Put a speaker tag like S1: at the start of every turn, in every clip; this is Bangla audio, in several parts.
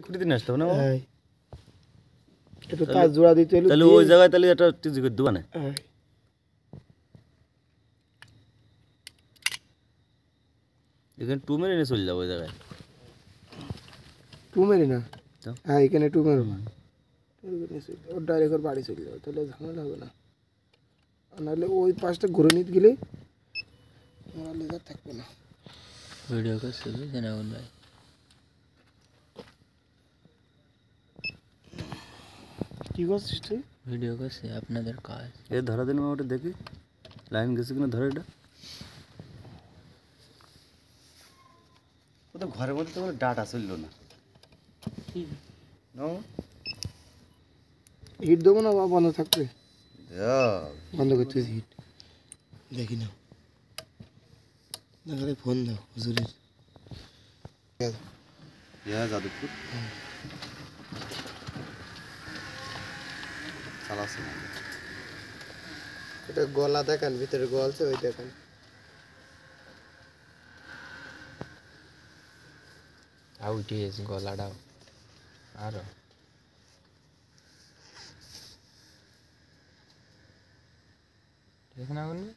S1: খুঁটি দিন আসতে হবে না?
S2: হ্যাঁ একটু তার জোড়া দিতে হলো,
S1: তাহলে ওই জায়গায় তাহলে একটা টিজি করে দেবো না?
S2: হ্যাঁ
S1: এখানে টু মেরে নিয়ে চলে যাবো ওই জায়গায়।
S2: টু মেরি না,
S1: তো?
S2: হ্যাঁ এখানে টু মেরো, ওর ডাইরেক্ট ওর বাড়ি চলে যাবে, তাহলে ঝামেলা হবে না। আর নাহলে ওই পাশটা ঘুরে নিতে গেলে আমার লেজার থাকবে না।
S3: ভিডিও করছে বুঝছেন এখন ভাই,
S2: কি করছিস তুই?
S3: ভিডিও করছে আপনাদের কাজ।
S1: এ ধরা দিন ওটা দেখি লাইন গেছে কিনা, ধরে এটা। ও তো ঘরের মধ্যে তো কোনো ডাটা চললো না।
S2: হিট দেবো না বা বন্ধ থাকবে?
S1: দেখ,
S2: বন্ধ করতে হিট দেখি না, দেখালে ফোন দাও হুজুরের।
S1: যাদবপুর চালাচ্ছে না।
S2: এটা গলা দেখান, ভিতরে গলছে ওই দেখান।
S3: আউটিস গলাটাও আরো ঠিক না বললি?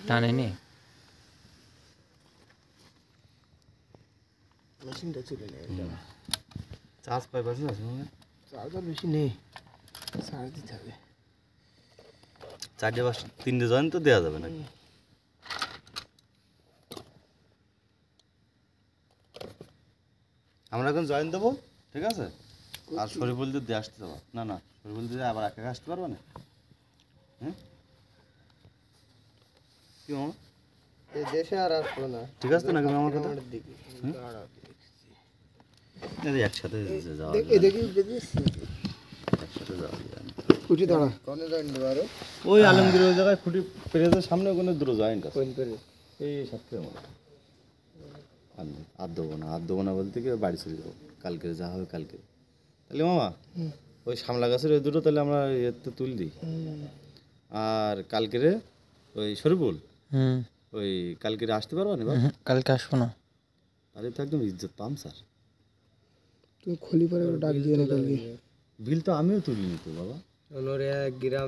S3: টানেনি
S2: মেশিনটা চলে নেই,
S1: চার্জ পাই পাচ্ছি না সঙ্গে,
S2: চার্জার বেশি নেই, চার্জ দিতে হবে।
S1: 4টে 3টে জয়েন তো দেওয়া যাবে নাকি? আমরা এখন জয়েন দেবো, ঠিক আছে? আর শরীফুল দিয়ে আসতে যাবো না, না শরীফুল দিয়ে আবার একা আসতে পারবো না? হ্যাঁ কি মামা,
S2: এই দেশে আর আসবো না,
S1: ঠিক আছে নাকি আমার কথা?
S2: দিকে
S1: একসাথে যাওয়া
S2: দেখি দেখি দেখি
S1: একসাথে যাওয়া যায় না।
S2: খুঁটি দাঁড়া কোনে জয়েন দেবো আরো
S1: ওই আলমগীর ওই জায়গায় খুঁটি পেরেছে সামনে, ওখানে দুটো জয়েন্ট আছে।
S2: কোন করে
S1: এই সাথে আর দেবো না, আর দেবো না বলতে কি বাড়ি চলে যাবো, কালকে যা হবে কালকে। তাহলে মামা ওই সামলা গাছের ওই দুটো তাহলে আমরা এতে তুল দিই। আর কালকেরে ওই শরীফুল ওই কালকেরে আসতে পারবো না?
S3: কালকে আসবো না।
S1: তাহলে তো একদম ইজ্জত পাম স্যার।
S2: তুমি খলি পরে ডাক দিয়ে না কালকে।
S1: বিল তো আমিও তুলিনি তো বাবা।
S2: গ্রাম